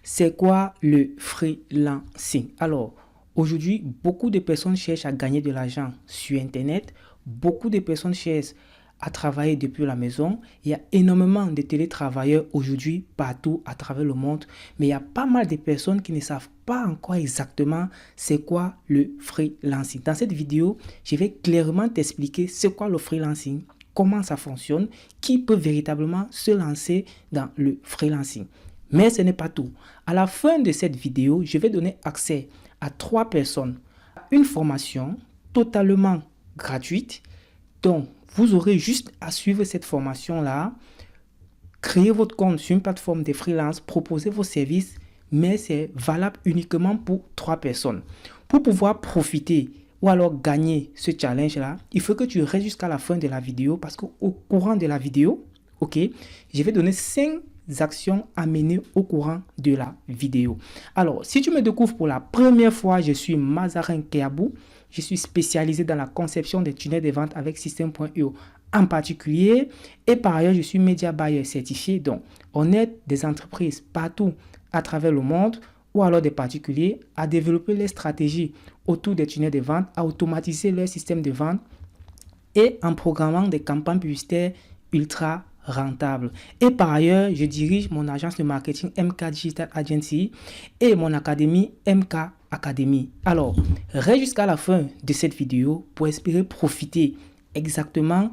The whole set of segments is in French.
C'est quoi le freelancing? Alors, aujourd'hui, beaucoup de personnes cherchent à gagner de l'argent sur Internet. Beaucoup de personnes cherchent à travailler depuis la maison. Il y a énormément de télétravailleurs aujourd'hui partout à travers le monde. Mais il y a pas mal de personnes qui ne savent pas encore exactement c'est quoi le freelancing. Dans cette vidéo, je vais clairement t'expliquer c'est quoi le freelancing, comment ça fonctionne, qui peut véritablement se lancer dans le freelancing. Mais ce n'est pas tout. À la fin de cette vidéo, je vais donner accès à 3 personnes à une formation totalement gratuite. Donc, vous aurez juste à suivre cette formation-là, créer votre compte sur une plateforme de freelance, proposer vos services, mais c'est valable uniquement pour 3 personnes. Pour pouvoir profiter ou alors gagner ce challenge-là, il faut que tu restes jusqu'à la fin de la vidéo parce qu'au courant de la vidéo, ok, je vais donner 5 actions à mener au courant de la vidéo. Alors, si tu me découvres pour la première fois, je suis Mazarin Keabou. Je suis spécialisé dans la conception des tunnels de vente avec System.io en particulier. Et par ailleurs, je suis Media Buyer certifié. Donc, on aide des entreprises partout à travers le monde ou alors des particuliers à développer les stratégies autour des tunnels de vente, à automatiser leur système de vente et en programmant des campagnes publicitaires ultra rentables. Et par ailleurs, je dirige mon agence de marketing MK Digital Agency et mon académie MK Academy. Alors, reste jusqu'à la fin de cette vidéo pour espérer profiter exactement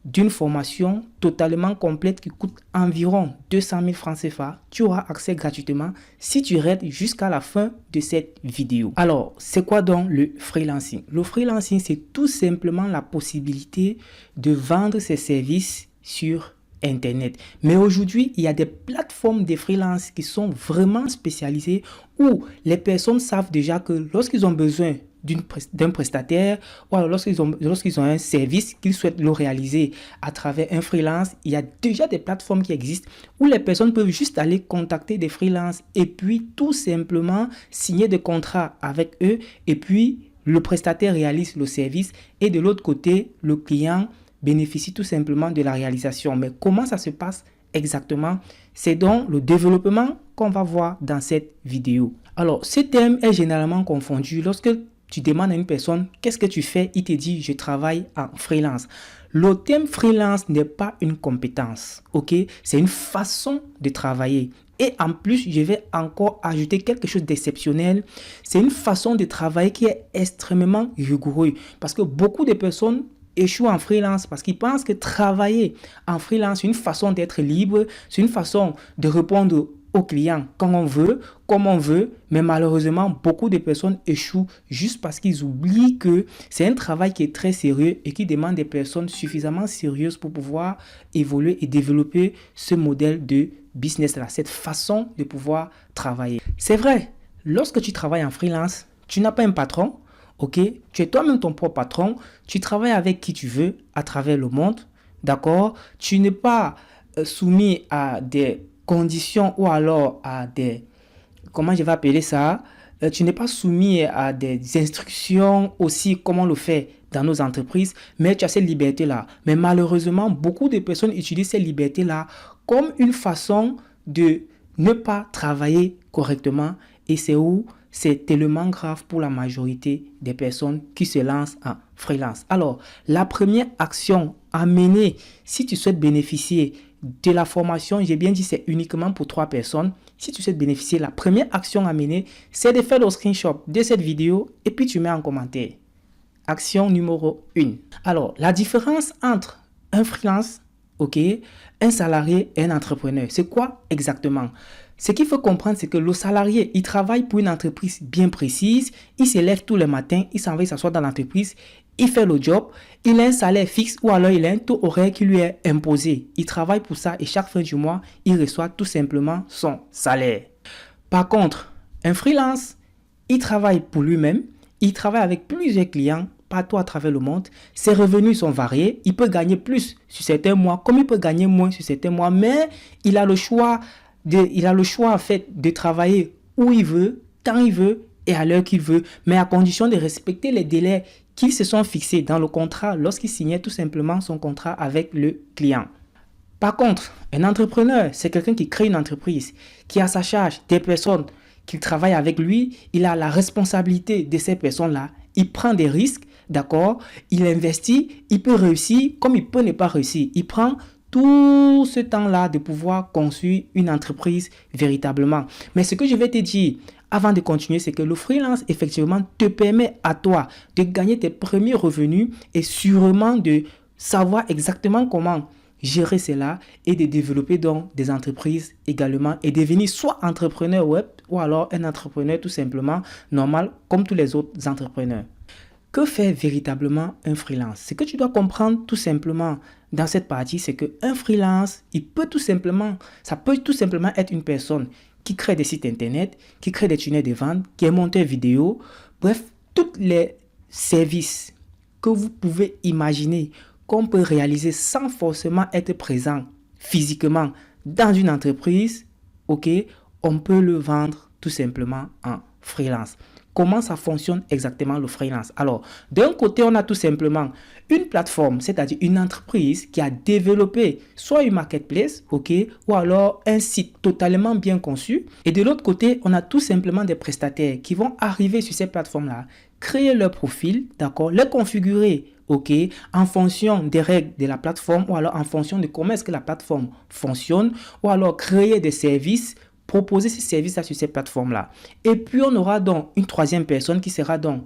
d'une formation totalement complète qui coûte environ 200 000 francs CFA. Tu auras accès gratuitement si tu restes jusqu'à la fin de cette vidéo. Alors, c'est quoi donc le freelancing? Le freelancing, c'est tout simplement la possibilité de vendre ses services sur Internet. Mais aujourd'hui, il y a des plateformes de freelance qui sont vraiment spécialisées où les personnes savent déjà que lorsqu'ils ont besoin d'un prestataire ou alors lorsqu'ils ont un service qu'ils souhaitent le réaliser à travers un freelance, il y a déjà des plateformes qui existent où les personnes peuvent juste aller contacter des freelances et puis tout simplement signer des contrats avec eux et puis le prestataire réalise le service et de l'autre côté, le client bénéficie tout simplement de la réalisation. Mais comment ça se passe exactement? C'est donc le développement qu'on va voir dans cette vidéo. Alors, ce thème est généralement confondu lorsque tu demandes à une personne qu'est-ce que tu fais, il te dit je travaille en freelance. Le thème freelance n'est pas une compétence, ok? C'est une façon de travailler. Et en plus, je vais encore ajouter quelque chose d'exceptionnel. C'est une façon de travailler qui est extrêmement rigoureuse parce que beaucoup de personnes échouent en freelance parce qu'ils pensent que travailler en freelance, c'est une façon d'être libre, c'est une façon de répondre aux clients quand on veut, comme on veut, mais malheureusement, beaucoup de personnes échouent juste parce qu'ils oublient que c'est un travail qui est très sérieux et qui demande des personnes suffisamment sérieuses pour pouvoir évoluer et développer ce modèle de business-là, cette façon de pouvoir travailler. C'est vrai, lorsque tu travailles en freelance, tu n'as pas un patron, ok? Tu es toi-même ton propre patron, tu travailles avec qui tu veux à travers le monde, d'accord? Tu n'es pas soumis à des conditions ou alors à des, comment je vais appeler ça, tu n'es pas soumis à des instructions aussi comme on le fait dans nos entreprises, mais tu as cette liberté-là. Mais malheureusement, beaucoup de personnes utilisent cette liberté-là comme une façon de ne pas travailler correctement et c'est où c'est tellement grave pour la majorité des personnes qui se lancent en freelance. Alors, la première action à mener si tu souhaites bénéficier de la formation, j'ai bien dit c'est uniquement pour 3 personnes. Si tu souhaites bénéficier, la première action à mener, c'est de faire le screenshot de cette vidéo et puis tu mets en commentaire. Action numéro 1. Alors, la différence entre un freelance, ok, un salarié et un entrepreneur, c'est quoi exactement? Ce qu'il faut comprendre, c'est que le salarié, il travaille pour une entreprise bien précise, il se lève tous les matins, il s'en va s'asseoir dans l'entreprise, il fait le job, il a un salaire fixe ou alors il a un taux horaire qui lui est imposé. Il travaille pour ça et chaque fin du mois, il reçoit tout simplement son salaire. Par contre, un freelance, il travaille pour lui-même, il travaille avec plusieurs clients partout à travers le monde. Ses revenus sont variés, il peut gagner plus sur certains mois comme il peut gagner moins sur certains mois, mais il a le choix en fait de travailler où il veut, quand il veut et à l'heure qu'il veut, mais à condition de respecter les délais qu'ils se sont fixés dans le contrat lorsqu'il signait tout simplement son contrat avec le client. Par contre, un entrepreneur, c'est quelqu'un qui crée une entreprise, qui a à sa charge des personnes qui travaillent avec lui. Il a la responsabilité de ces personnes-là. Il prend des risques, d'accord? Il investit, il peut réussir comme il peut ne pas réussir. Il prend tout ce temps-là de pouvoir construire une entreprise véritablement. Mais ce que je vais te dire avant de continuer, c'est que le freelance, effectivement, te permet à toi de gagner tes premiers revenus et sûrement de savoir exactement comment gérer cela et de développer donc des entreprises également et devenir soit entrepreneur web ou alors un entrepreneur tout simplement normal comme tous les autres entrepreneurs. Que fait véritablement un freelance? Ce que tu dois comprendre tout simplement dans cette partie, c'est qu'un freelance, ça peut tout simplement être une personne qui crée des sites internet, qui crée des tunnels de vente, qui est monteur vidéo, bref, tous les services que vous pouvez imaginer qu'on peut réaliser sans forcément être présent physiquement dans une entreprise, ok, on peut le vendre tout simplement en freelance. Comment ça fonctionne exactement le freelance? Alors, d'un côté, on a tout simplement une plateforme, c'est-à-dire une entreprise qui a développé soit une marketplace, ok, ou alors un site totalement bien conçu. Et de l'autre côté, on a tout simplement des prestataires qui vont arriver sur ces plateformes-là, créer leur profil, d'accord, le configurer, ok, en fonction des règles de la plateforme ou alors en fonction de comment est-ce que la plateforme fonctionne, ou alors créer des services, proposer ces services-là sur ces plateformes-là. Et puis, on aura donc une troisième personne qui sera donc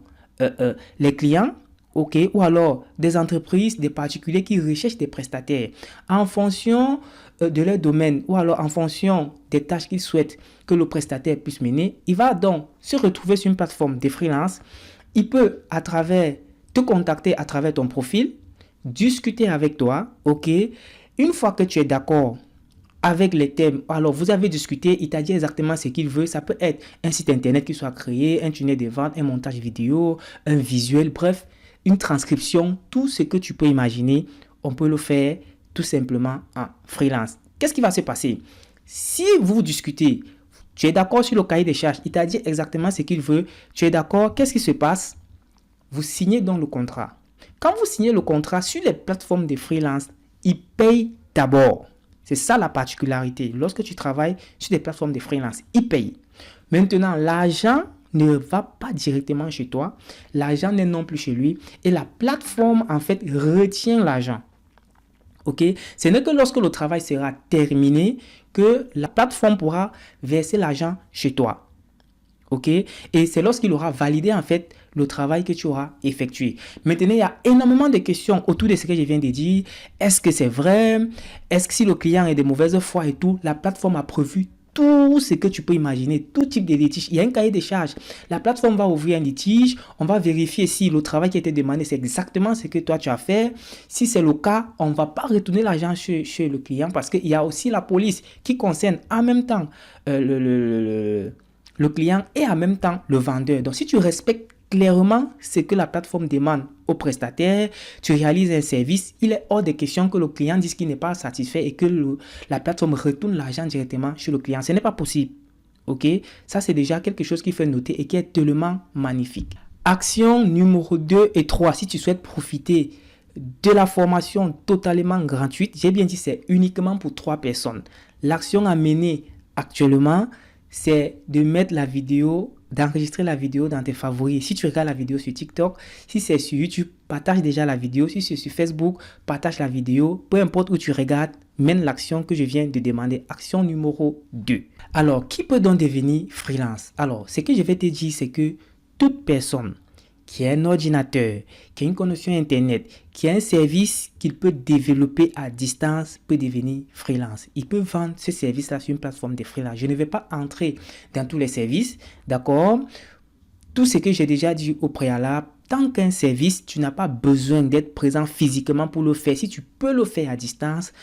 les clients, ok, ou alors des entreprises, des particuliers qui recherchent des prestataires en fonction de leur domaine ou alors en fonction des tâches qu'ils souhaitent que le prestataire puisse mener. Il va donc se retrouver sur une plateforme de freelance. Il peut te contacter à travers ton profil, discuter avec toi, ok. Une fois que tu es d'accord avec les thèmes, alors vous avez discuté, il t'a dit exactement ce qu'il veut. Ça peut être un site internet qui soit créé, un tunnel de vente, un montage vidéo, un visuel, bref, une transcription, tout ce que tu peux imaginer, on peut le faire tout simplement en freelance. Qu'est-ce qui va se passer? Si vous discutez, tu es d'accord sur le cahier des charges, il t'a dit exactement ce qu'il veut, tu es d'accord, qu'est-ce qui se passe? Vous signez donc le contrat. Quand vous signez le contrat sur les plateformes de freelance, ils payent d'abord. C'est ça la particularité. Lorsque tu travailles sur des plateformes de freelance, ils payent. Maintenant, l'argent ne va pas directement chez toi. L'argent n'est non plus chez lui. Et la plateforme, en fait, retient l'argent. Ok? Ce n'est que lorsque le travail sera terminé que la plateforme pourra verser l'argent chez toi. Ok? Et c'est lorsqu'il aura validé en fait le travail que tu auras effectué. Maintenant, il y a énormément de questions autour de ce que je viens de dire. Est-ce que c'est vrai? Est-ce que si le client est de mauvaise foi et tout, la plateforme a prévu tout ce que tu peux imaginer, tout type de litige. Il y a un cahier des charges. La plateforme va ouvrir un litige. On va vérifier si le travail qui a été demandé, c'est exactement ce que toi tu as fait. Si c'est le cas, on ne va pas retourner l'argent chez le client parce qu'il y a aussi la police qui concerne en même temps le client et en même temps le vendeur. Donc, si tu respectes clairement ce que la plateforme demande au prestataire, tu réalises un service, il est hors de question que le client dise qu'il n'est pas satisfait et que la plateforme retourne l'argent directement chez le client. Ce n'est pas possible. Ok? Ça, c'est déjà quelque chose qu'il faut noter et qui est tellement magnifique. Action numéro 2 et 3, si tu souhaites profiter de la formation totalement gratuite, j'ai bien dit c'est uniquement pour 3 personnes. L'action à mener actuellement, c'est de mettre la vidéo, d'enregistrer la vidéo dans tes favoris. Si tu regardes la vidéo sur TikTok, si c'est sur YouTube, partage déjà la vidéo. Si c'est sur Facebook, partage la vidéo. Peu importe où tu regardes, mène l'action que je viens de demander. Action numéro 2. Alors, qui peut donc devenir freelance? Alors, ce que je vais te dire, c'est que toute personne qui a un ordinateur, qui a une connexion Internet, qui a un service qu'il peut développer à distance, peut devenir freelance. Il peut vendre ce service-là sur une plateforme de freelance. Je ne vais pas entrer dans tous les services, d'accord? Tout ce que j'ai déjà dit au préalable, tant qu'un service, tu n'as pas besoin d'être présent physiquement pour le faire. Si tu peux le faire à distance,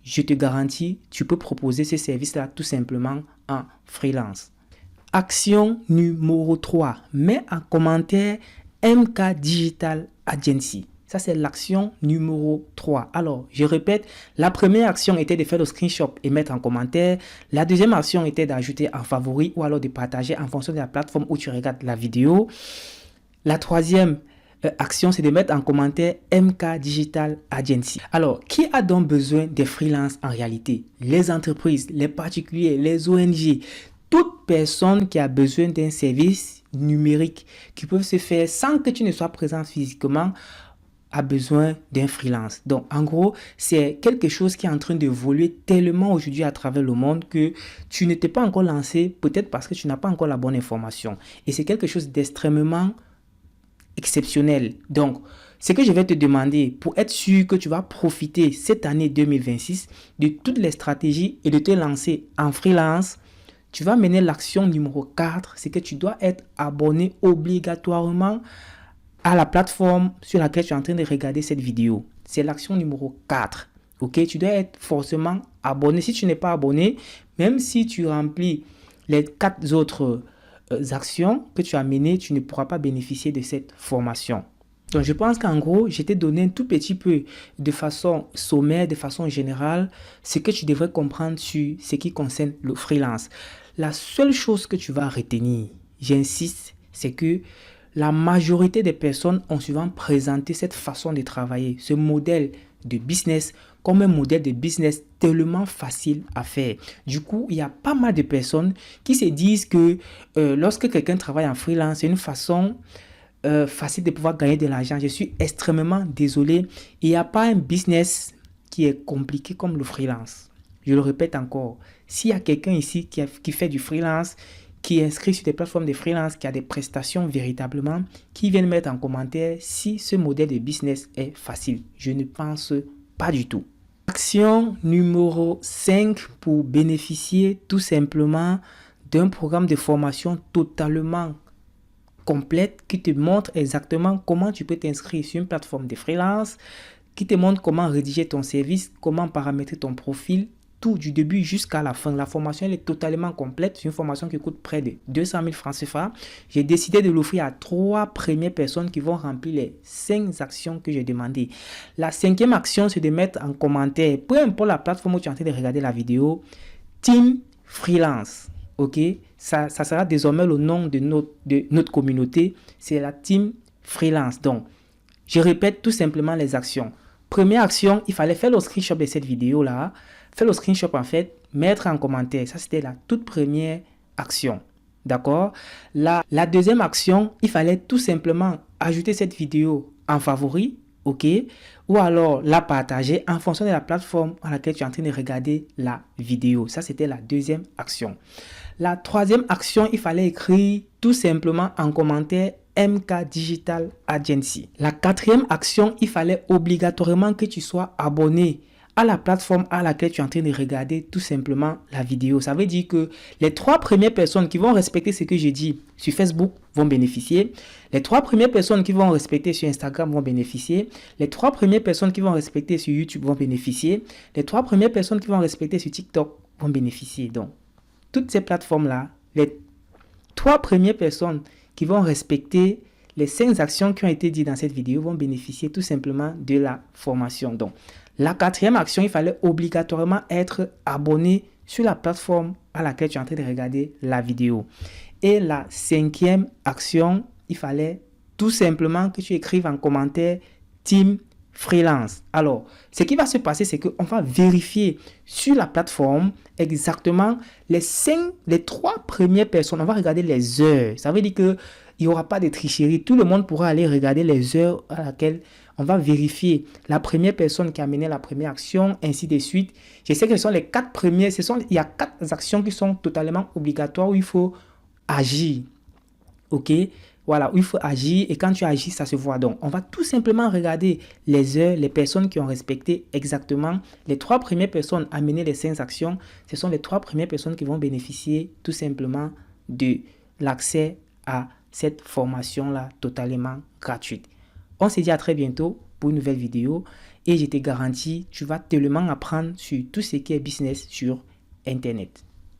je te garantis, tu peux proposer ce service-là tout simplement en freelance. Action numéro 3. Mets en commentaire MK Digital Agency. Ça, c'est l'action numéro 3. Alors, je répète, la première action était de faire le screenshot et mettre en commentaire. La deuxième action était d'ajouter en favori ou alors de partager en fonction de la plateforme où tu regardes la vidéo. La troisième action, c'est de mettre en commentaire MK Digital Agency. Alors, qui a donc besoin des freelances en réalité? Les entreprises, les particuliers, les ONG, toute personne qui a besoin d'un service numérique qui peut se faire sans que tu ne sois présent physiquement a besoin d'un freelance. Donc, en gros, c'est quelque chose qui est en train d'évoluer tellement aujourd'hui à travers le monde que tu ne t'es pas encore lancé, peut-être parce que tu n'as pas encore la bonne information. Et c'est quelque chose d'extrêmement exceptionnel. Donc, ce que je vais te demander pour être sûr que tu vas profiter cette année 2026 de toutes les stratégies et de te lancer en freelance, tu vas mener l'action numéro 4, c'est que tu dois être abonné obligatoirement à la plateforme sur laquelle tu es en train de regarder cette vidéo. C'est l'action numéro 4. Ok, tu dois être forcément abonné. Si tu n'es pas abonné, même si tu remplis les 4 autres actions que tu as menées, tu ne pourras pas bénéficier de cette formation. Donc, je pense qu'en gros, je t'ai donné un tout petit peu de façon sommaire, de façon générale, ce que tu devrais comprendre sur ce qui concerne le freelance. La seule chose que tu vas retenir, j'insiste, c'est que la majorité des personnes ont souvent présenté cette façon de travailler, ce modèle de business comme un modèle de business tellement facile à faire. Du coup, il y a pas mal de personnes qui se disent que lorsque quelqu'un travaille en freelance, c'est une façon facile de pouvoir gagner de l'argent. Je suis extrêmement désolé. Il n'y a pas un business qui est compliqué comme le freelance. Je le répète encore. S'il y a quelqu'un ici qui fait du freelance, qui est inscrit sur des plateformes de freelance, qui a des prestations véritablement, qui viennent mettre en commentaire si ce modèle de business est facile. Je ne pense pas du tout. Action numéro 5 pour bénéficier tout simplement d'un programme de formation totalement complète qui te montre exactement comment tu peux t'inscrire sur une plateforme de freelance, qui te montre comment rédiger ton service, comment paramétrer ton profil, tout du début jusqu'à la fin. La formation elle est totalement complète. C'est une formation qui coûte près de 200 000 francs CFA. J'ai décidé de l'offrir à 3 premières personnes qui vont remplir les 5 actions que j'ai demandées. La 5e action, c'est de mettre en commentaire, peu importe la plateforme où tu es en train de regarder la vidéo, Team Freelance. Ok, ça sera désormais le nom de notre communauté. C'est la Team Freelance. Donc, je répète tout simplement les actions. Première action, il fallait faire le screenshot de cette vidéo-là. Faire le screenshot en fait, mettre en commentaire. Ça, c'était la toute première action. D'accord? La deuxième action, il fallait tout simplement ajouter cette vidéo en favori. Ok? Ou alors la partager en fonction de la plateforme à laquelle tu es en train de regarder la vidéo. Ça, c'était la deuxième action. La troisième action, il fallait écrire tout simplement en commentaire MK Digital Agency. La quatrième action, il fallait obligatoirement que tu sois abonné à la plateforme à laquelle tu es en train de regarder tout simplement la vidéo. Ça veut dire que les 3 premières personnes qui vont respecter ce que j'ai dit sur Facebook vont bénéficier. Les 3 premières personnes qui vont respecter sur Instagram vont bénéficier. Les 3 premières personnes qui vont respecter sur YouTube vont bénéficier. Les 3 premières personnes qui vont respecter sur TikTok vont bénéficier. Donc, toutes ces plateformes-là, les 3 premières personnes qui vont respecter les 5 actions qui ont été dites dans cette vidéo vont bénéficier tout simplement de la formation. Donc, la 4e action, il fallait obligatoirement être abonné sur la plateforme à laquelle tu es en train de regarder la vidéo. Et la 5e action, il fallait tout simplement que tu écrives en commentaire Team Freelance. Alors, ce qui va se passer, c'est qu'on va vérifier sur la plateforme exactement les 3 premières personnes. On va regarder les heures. Ça veut dire qu'il n'y aura pas de tricherie. Tout le monde pourra aller regarder les heures à laquelle on va vérifier la première personne qui a mené la première action, ainsi de suite. Je sais que ce sont les 4 premières. Il y a 4 actions qui sont totalement obligatoires où il faut agir. Ok? Voilà, où il faut agir et quand tu agis, ça se voit. Donc, on va tout simplement regarder les heures, les personnes qui ont respecté exactement. Les 3 premières personnes à mener les 5 actions, ce sont les 3 premières personnes qui vont bénéficier tout simplement de l'accès à cette formation-là totalement gratuite. On se dit à très bientôt pour une nouvelle vidéo et je te garantis, tu vas tellement apprendre sur tout ce qui est business sur Internet.